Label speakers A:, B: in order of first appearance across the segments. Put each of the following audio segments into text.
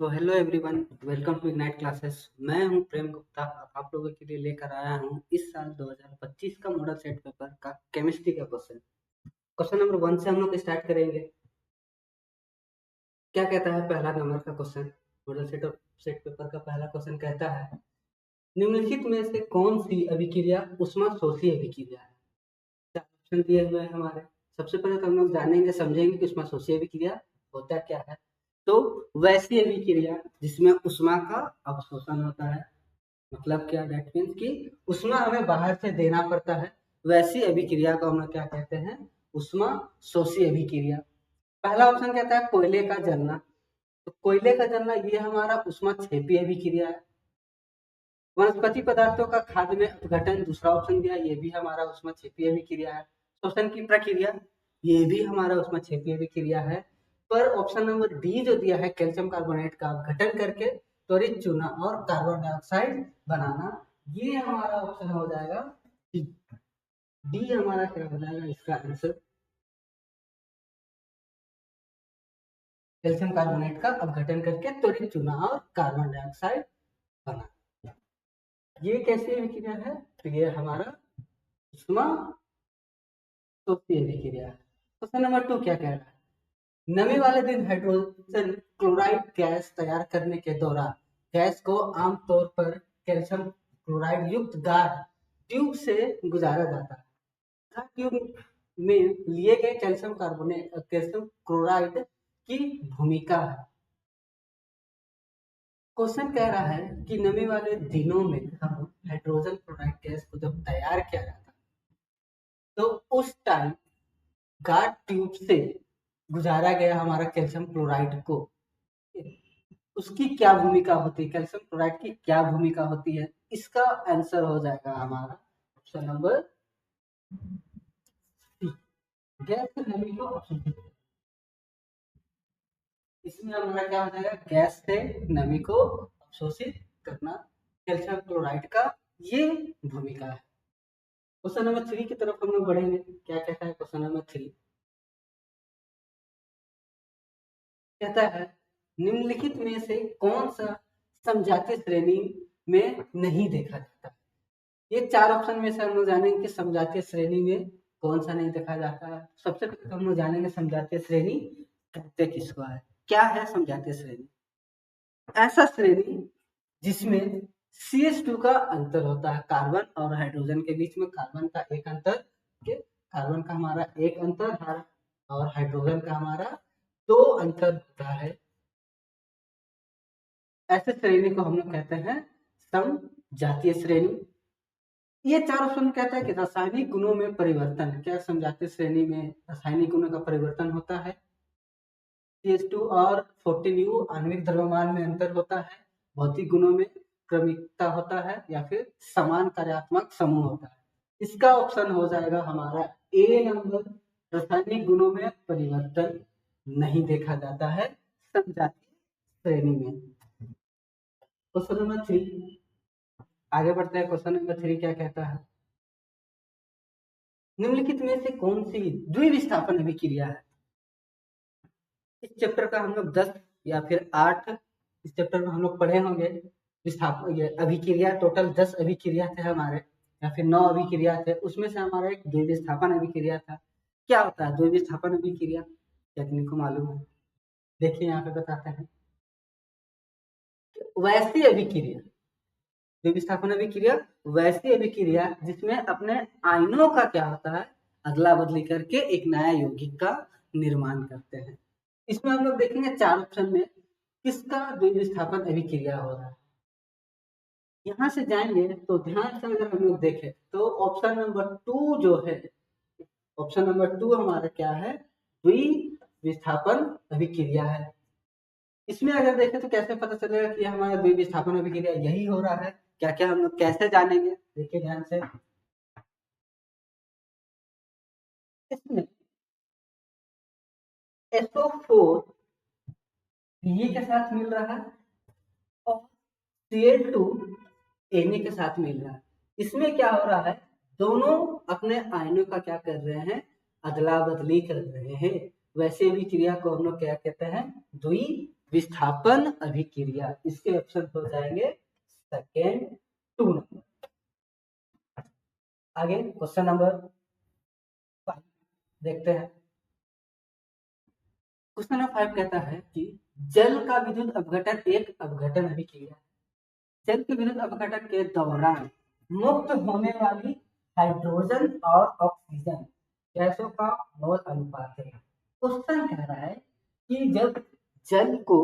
A: तो hello everyone, welcome to Ignite Classes. मैं हूं प्रेम गुप्ता। आप लोगों के लिए लेकर आया हूं इस साल 2025 का मॉडल सेट पेपर का केमिस्ट्री का क्वेश्चन। क्वेश्चन नंबर 1 से हम लोग स्टार्ट करेंगे। क्या कहता है पहला नंबर का क्वेश्चन? मॉडल सेट पेपर का पहला क्वेश्चन कहता है, निम्नलिखित में से कौन सी अभिक्रिया ऊष्माशोषी अभिक्रिया है? चार ऑप्शन दिए हुए हैं हमारे। सबसे पहले तो हम लोग जानेंगे समझेंगे कि ऊष्माशोषी अभिक्रिया होता क्या है। तो वैसी अभिक्रिया जिसमें ऊष्मा का अवशोषण होता है, मतलब क्या, दैट मीन्स कि ऊष्मा हमें बाहर से देना पड़ता है, वैसी अभिक्रिया को हम लोग क्या कहते हैं? ऊष्माशोषी अभिक्रिया। पहला ऑप्शन कहता है कोयले का जलना। तो कोयले का जलना ये हमारा ऊष्माक्षेपी अभिक्रिया है। वनस्पति पदार्थों का खाद्य में अपघटन, दूसरा ऑप्शन दिया, ये भी हमारा ऊष्माक्षेपी अभिक्रिया है। श्वसन की प्रक्रिया, ये भी हमारा ऊष्माक्षेपी अभिक्रिया है। पर ऑप्शन नंबर डी जो दिया है, कैल्शियम कार्बोनेट का अपघटन करके त्वरित चूना और कार्बन डाइऑक्साइड बनाना, ये हमारा ऑप्शन हो जाएगा डी। डी हमारा क्या हो जाएगा इसका आंसर? कैल्शियम कार्बोनेट का अपघटन करके त्वरित चूना और कार्बन डाइऑक्साइड बनाना, ये कैसी अभिक्रिया है? तो ये हमारा ऊष्मा अभिक्रिया है। क्वेश्चन नंबर 2 क्या कह रहा है? नमी वाले दिन हाइड्रोजन क्लोराइड गैस तैयार करने के दौरान गैस को आमतौर पर कैल्शियम क्लोराइड युक्त गाढ़ ट्यूब से गुजारा जाता है। गाढ़ ट्यूब में लिए गए कैल्शियम क्लोराइड की भूमिका है। क्वेश्चन कह रहा है कि नमी वाले दिनों में हम हाइड्रोजन क्लोराइड गैस को जब तैयार किया जाता है तो उस टाइम गाढ़ ट्यूब से गुजारा गया हमारा कैल्शियम क्लोराइड को, उसकी क्या भूमिका होती है, कैल्शियम क्लोराइड की क्या भूमिका होती है? इसका आंसर हो जाएगा हमारा ऑप्शन नंबर सी, गैस से नमी को अवशोषित। इसमें हमारा क्या हो जाएगा? गैस से नमी को अवशोषित करना, कैल्शियम क्लोराइड का ये भूमिका है। क्वेश्चन नंबर 3 की तरफ हम लोग बढ़ेंगे। क्या कहता है क्वेश्चन नंबर 3? कहता है निम्नलिखित में से कौन सा समजातीय श्रेणी में नहीं देखा जाता? ये चार ऑप्शन में से हम लोग जानेंगे कि समजातीय श्रेणी में कौन सा नहीं देखा जाता है। सबसे पहले हम लोग जानेंगे समजातीय श्रेणी कहते किसको है। क्या है समजातीय श्रेणी? ऐसा श्रेणी जिसमें CH2 का अंतर होता है, कार्बन और हाइड्रोजन के बीच में कार्बन का एक अंतर, कार्बन का हमारा एक अंतर है और हाइड्रोजन का हमारा दो अंतर होता है। ऐसे श्रेणी को हम लोग कहते हैं समजातीय श्रेणी। ये चार ऑप्शन कहता है कि रासायनिक गुणों में परिवर्तन। क्या समजातीय श्रेणी में रासायनिक गुणों का परिवर्तन होता है? CH2 और 14U आणविक द्रव्यमान में अंतर होता है, भौतिक गुणों में क्रमिकता होता है, या फिर समान कार्यात्मक समूह होता है। इसका ऑप्शन हो जाएगा हमारा ए नंबर, रासायनिक गुणों में परिवर्तन नहीं देखा जाता है समजातीय श्रेणी में। क्वेश्चन नंबर 3 आगे बढ़ते हैं। क्वेश्चन नंबर 3 क्या कहता है? निम्नलिखित में से कौन सी द्विविस्थापन अभिक्रिया है? इस चैप्टर का हम लोग 10 या फिर 8 इस चैप्टर में हम लोग पढ़े होंगे। विस्थापन ये अभिक्रिया टोटल 10 अभिक्रिया थे हमारे, या फिर 9 अभिक्रिया थे। उसमें से हमारा एक द्विविस्थापन अभिक्रिया था। क्या होता है द्विविस्थापन अभिक्रिया? टेक्निक को मालूम है? देखिए यहाँ पे बताते हैं। वैसी अभिक्रिया, द्विविस्थापन अभिक्रिया वैसी अभिक्रिया जिसमें अपने आयनों का क्या होता है? अदला बदली करके एक नया यौगिक का निर्माण करते हैं। इसमें हम लोग देखेंगे चार ऑप्शन में किसका द्विविस्थापन अभिक्रिया हो रहा है। यहाँ से जाएंगे तो ध्यान से अगर हम लोग देखें तो ऑप्शन नंबर 2 जो है, ऑप्शन नंबर 2 हमारा क्या है? द्विविस्थापन अभिक्रिया है। इसमें अगर देखें तो कैसे पता चलेगा कि हमारा द्विविस्थापन अभिक्रिया यही हो रहा है? क्या क्या हम लोग कैसे जानेंगे? देखिए ध्यान से। इसमें SO4 ये के साथ मिल रहा है और Cl2 Na के साथ मिल रहा है। इसमें क्या हो रहा है? दोनों अपने आयनों का क्या कर रहे हैं? अदला बदली कर रहे हैं। वैसे भी क्रिया को हम लोग क्या कहते हैं? द्वि विस्थापन अभिक्रिया, इसके ऑप्शन हो जाएंगे सेकेंड 2 नंबर। आगे क्वेश्चन नंबर 5 देखते हैं। क्वेश्चन नंबर 5 कहता है कि जल का विद्युत अपघटन एक अपघटन अभिक्रिया है। जल के विद्युत अपघटन के दौरान मुक्त होने वाली हाइड्रोजन और ऑक्सीजन गैसों का मोल अनुपात है। क्वेश्चन कह रहा है कि जब जल को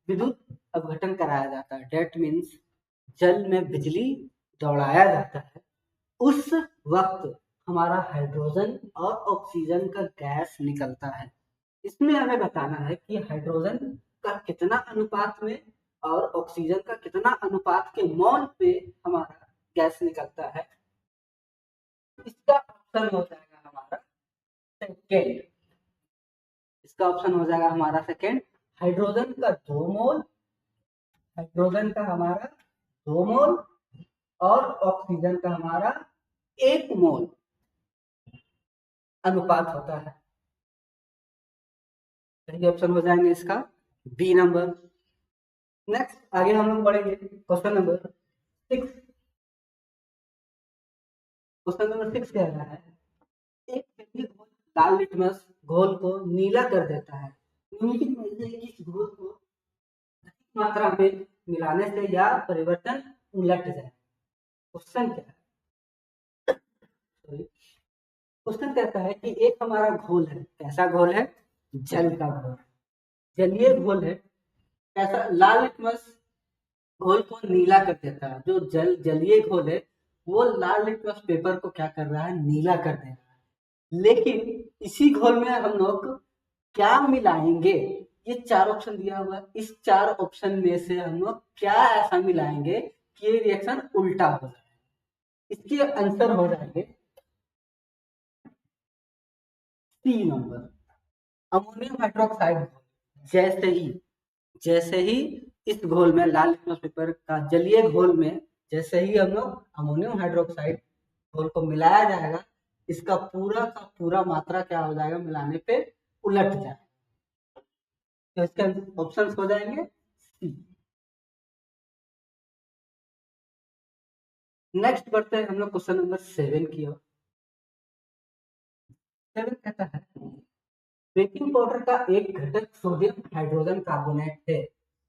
A: विद्युत अपघटन कराया जाता है, डेट मीन्स जल में बिजली दौड़ाया जाता है, उस वक्त हमारा हाइड्रोजन और ऑक्सीजन का गैस निकलता है। इसमें हमें बताना है कि हाइड्रोजन का कितना अनुपात में और ऑक्सीजन का कितना अनुपात के मोल पे हमारा गैस निकलता है। इसका ऑप्शन हो जाएगा हमारा सेकेंड। इसका ऑप्शन हो जाएगा हमारा सेकेंड। हाइड्रोजन का 2 मोल, हाइड्रोजन का हमारा 2 मोल और ऑक्सीजन का हमारा 1 मोल अनुपात होता है। सही ऑप्शन हो जाएंगे इसका बी नंबर। नेक्स्ट आगे हम लोग बढ़ेंगे क्वेश्चन नंबर 6। क्वेश्चन नंबर 6 कह रहा है एक व्यक्ति लाल लिटमस घोल को नीला कर देता है। निम्नलिखित में से किस घोल को अधिक मात्रा में मिलाने से या परिवर्तन उलट जाए। क्वेश्चन क्या है, क्वेश्चन कहता है कि एक हमारा घोल है, कैसा घोल है, जल का घोल, जलीय घोल है। कैसा, लाल लिटमस घोल को नीला कर देता है। जो जलीय घोल है वो लाल लिटमस पेपर को क्या कर रहा है, नीला कर दे रहा है। लेकिन इसी घोल में हम लोग क्या मिलाएंगे, ये 4 ऑप्शन दिया हुआ है। इस 4 ऑप्शन में से हम लोग क्या ऐसा मिलाएंगे कि ये रिएक्शन उल्टा हो जाए। इसके आंसर हो जाएंगे सी नंबर, अमोनियम हाइड्रोक्साइड। जैसे ही इस घोल में, लाल लिटमस पेपर का जलीय घोल में जैसे ही हम लोग अमोनियम हाइड्रोक्साइड घोल को मिलाया जाएगा, इसका पूरा का पूरा मात्रा क्या हो जाएगा, मिलाने पे उलट जाएगा। तो इसके ऑप्शन हो जाएंगे सी। नेक्स्ट बढ़ते हैं हम लोग क्वेश्चन नंबर 7 की ओर। 7 कहता है बेकिंग पाउडर का एक घटक सोडियम हाइड्रोजन कार्बोनेट है,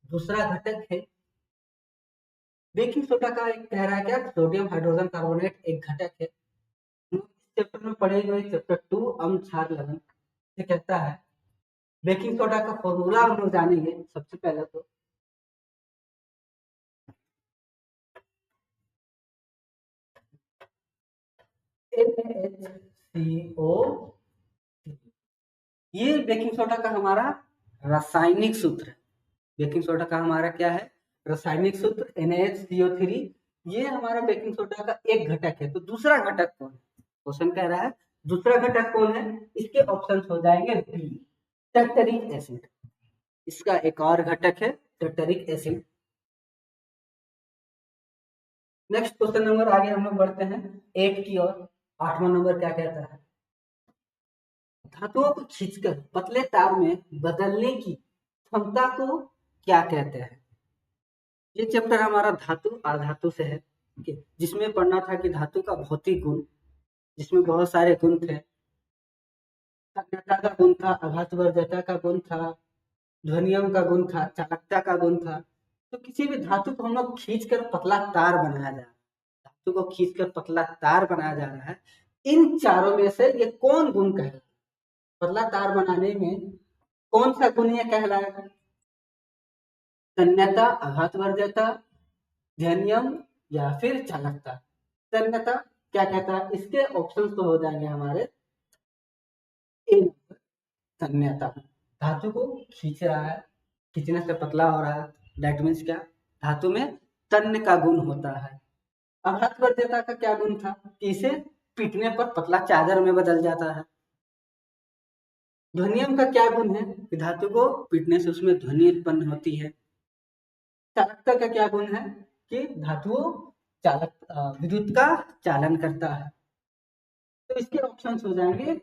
A: दूसरा घटक है बेकिंग सोडा का। एक कह रहा है क्या, सोडियम हाइड्रोजन कार्बोनेट एक घटक है। इस चैप्टर में पढ़ेंगे चैप्टर 2 क्षार लवण। ये कहता है बेकिंग सोडा का फॉर्मूला हम लोग जानेंगे। सबसे पहले तो NaHCO, ये बेकिंग सोडा का हमारा रासायनिक सूत्र है। बेकिंग सोडा का हमारा क्या है, रासायनिक सूत्र NaHCO3। ये हमारा बेकिंग सोडा का एक घटक है। तो दूसरा घटक कौन है, क्वेश्चन कह रहा है दूसरा घटक कौन है। इसके ऑप्शन हो जाएंगे बी, टर्टरिक एसिड। इसका एक और घटक है tartaric acid. Next question number आगे हम लोग बढ़ते हैं 8 की ओर। 8वां नंबर क्या कहता है, धातुओं को खींचकर पतले तार में बदलने की क्षमता को क्या कहते हैं। ये चैप्टर हमारा धातु अधातु से है, जिसमें पढ़ना था कि धातु का भौतिक गुण, जिसमें बहुत सारे गुण थे। का गुण था, आघातवर्धकता का गुण था, ध्वनियम का गुण था, चालकता का गुण था। तो किसी भी धातु को हम लोग खींच कर पतला तार बनाया जा रहा है, धातु को खींच कर पतला तार बनाया जा रहा है। इन चारों में से ये कौन गुण कहलाएगा, पतला तार बनाने में कौन सा गुण ये कहलाएगा, तन्यता, आघातवर्धकता, ध्वनियम या फिर चालकता। तन्यता क्या कहता है, इसके ऑप्शंस तो हो जाएंगे हमारे ए नंबर, तन्यता। धातु को खींच रहा है, खींचने से पतला हो रहा है, दैट मीन्स क्या, धातु में तन्य का गुण होता है। आघातवर्धकता का क्या गुण था कि इसे पीटने पर पतला चादर में बदल जाता है। ध्वनियम का क्या गुण है कि धातु को पीटने से उसमें ध्वनि उत्पन्न होती है। चालकता का क्या गुण है कि धातु विद्युत का चालन करता है। तो इसके ऑप्शंस हो जाएंगे,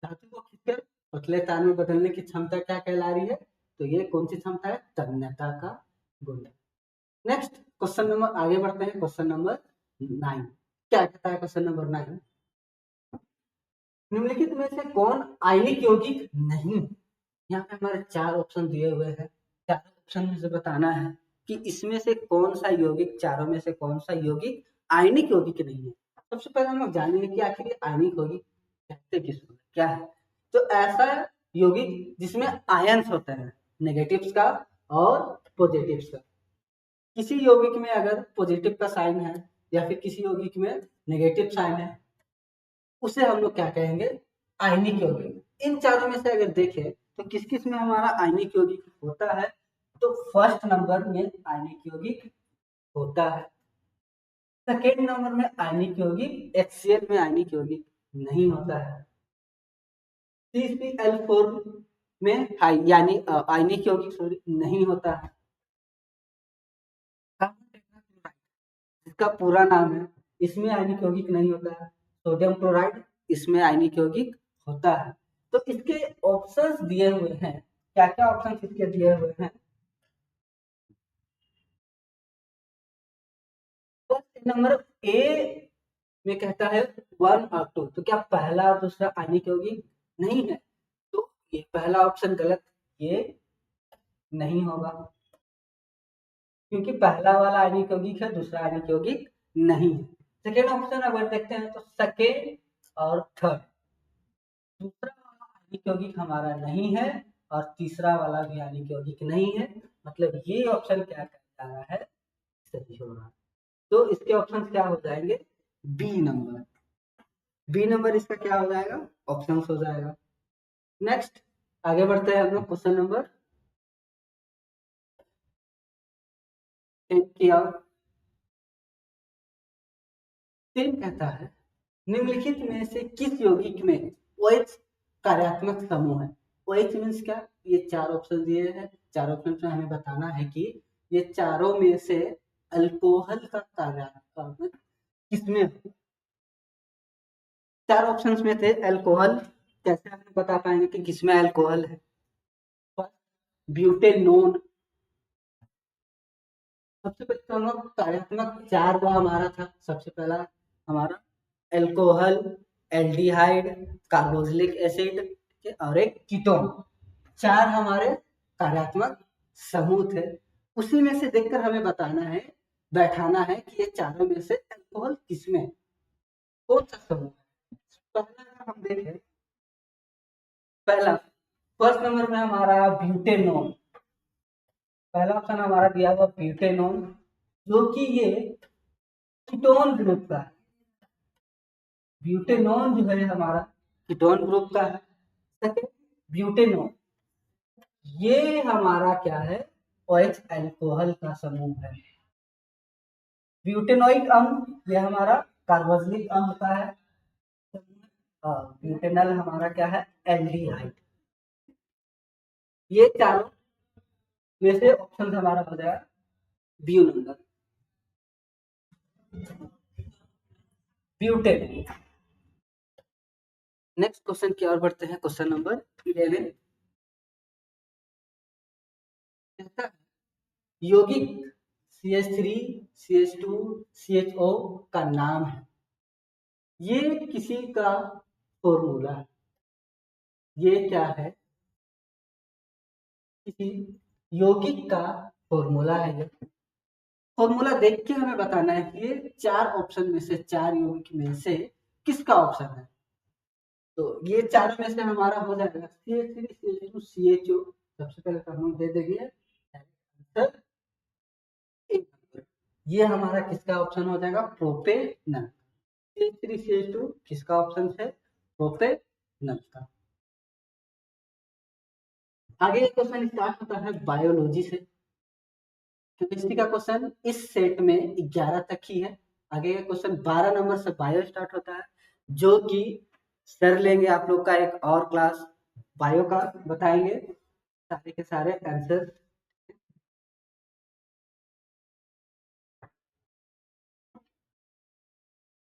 A: धातु को खींचकर पतले तार में बदलने की क्षमता क्या कहला रही है? तो ये कौन सी क्षमता है? तन्यता का गुण है। नेक्स्ट क्वेश्चन नंबर, आगे बढ़ते हैं, क्वेश्चन नंबर 9। क्या कहता है क्वेश्चन नंबर 9? निम्नलिखित में से कौन आयनिक यौगिक नहीं? यहाँ पे हमारे 4 ऑप्शन दिए हुए हैं। 4 ऑप्शन में से बताना है कि इसमें से कौन सा यौगिक, चारों में से कौन सा यौगिक आयनिक यौगिक नहीं है। सबसे पहले हम लोग जानेंगे कि आखिर ये आयनिक यौगिक कहते किसको, क्या है? तो ऐसा यौगिक जिसमें आयंस होते हैं, नेगेटिव्स का और पॉजिटिव्स का। किसी यौगिक में अगर पॉजिटिव का साइन है या फिर किसी यौगिक में नेगेटिव साइन है, उसे हम लोग क्या कहेंगे? आयनिक यौगिक। इन चारों में से अगर देखें तो किस किस में हमारा आयनिक यौगिक होता है? तो फर्स्ट नंबर में आयनिक यौगिक होता है। सेकेंड नंबर में आयनिक यौगिक HCl में आयनिक यौगिक नहीं होता है। CCl4 में यानी आयनिक यौगिक सॉरी नहीं होता है। इसका पूरा नाम है, इसमें आयनिक यौगिक नहीं होता है। सोडियम क्लोराइड, इसमें आयनिक यौगिक होता है। तो इसके ऑप्शंस दिए हुए हैं, क्या क्या ऑप्शंस इसके दिए हुए हैं? क्वेश्चन नंबर ए में कहता है 1 और 2, तो क्या पहला और दूसरा आयनिक यौगिक नहीं है? तो ये पहला ऑप्शन गलत, ये नहीं होगा, क्योंकि पहला वाला आयनिक यौगिक है, दूसरा आयनिक यौगिक नहीं है। सेकेंड ऑप्शन अगर देखते हैं तो सेकेंड और थर्ड, दूसरा वाला आयनिक यौगिक हमारा नहीं है और तीसरा वाला भी आयनिक यौगिक नहीं है। मतलब ये ऑप्शन क्या कर रहा है? सही हो रहा है। तो इसके ऑप्शन क्या हो जाएंगे? B number. बी नंबर इसका क्या हो जाएगा? ऑप्शन हो जाएगा। नेक्स्ट आगे बढ़ते हैं हम लोग क्वेश्चन नंबर 10 की ओर। 10 कहता है निम्नलिखित में से किस यौगिक में OH कार्यात्मक समूह है? OH मीन्स क्या? ये 4 ऑप्शन दिए हैं, 4 ऑप्शन में हमें बताना है कि ये चारों में से अल्कोहल का कार्यात्मक किसमें है? 4 ऑप्शंस में थे अल्कोहल, कैसे हम बता पाएंगे कि किसमें अल्कोहल है? ब्यूटेनोन, सबसे पहले तो हम लोग कार्यात्मक 4 वो हमारा था। सबसे पहला हमारा अल्कोहल, एल्डिहाइड, कार्बोक्सिलिक एसिड और एक कीटोन, 4 हमारे कार्यात्मक समूह थे। उसी में से देखकर हमें बताना है, बैठाना है कि ये चारों में से अल्कोहल किसमें, कौन सा समूह है? पहला अगर हम देखें, पहला फर्स्ट नंबर में हमारा ब्यूटेनोन, पहला ऑप्शन हमारा दिया हुआ ब्यूटेनोन, जो कि ये कीटोन ग्रुप का है। ब्यूटेनोन जो है हमारा कीटोन ग्रुप का है। सेकेंड ब्यूटेनोन, ये हमारा क्या है? OH अल्कोहल का समूह है। ब्यूटेनोइक अम्ल ये हमारा कार्बोक्सिलिक अम्ल का है। ब्यूटेनल हमारा क्या है? एल्डिहाइड। ये चारों में से ऑप्शन हमारा हो जाएगा B number, butane. Next question की ओर बढ़ते हैं, क्वेश्चन नंबर 11। यौगिक CH3, CH2, CHO का नाम है, ये किसी का फॉर्मूला है। ये क्या है? किसी यौगिक का फॉर्मूला है। ये फॉर्मूला देख के हमें बताना है कि ये 4 ऑप्शन में से, 4 यौगिक में से किसका ऑप्शन है। तो ये चारों में से हमारा हो जाएगा CH3, CH2, CHO। सबसे पहले तो हम दे देंगे आंसर, ये हमारा किसका ऑप्शन हो जाएगा? प्रोपेनल। CH3, CH2 किसका ऑप्शन है? प्रोपेनल का। आगे एक क्वेश्चन स्टार्ट होता है बायोलॉजी से। केमिस्ट्री का क्वेश्चन इस सेट में 11 तक ही है। आगे का क्वेश्चन 12 नंबर से बायो स्टार्ट होता है, जो कि सर लेंगे आप लोग का एक और क्लास बायो का, बताएंगे सारे के सारे आंसर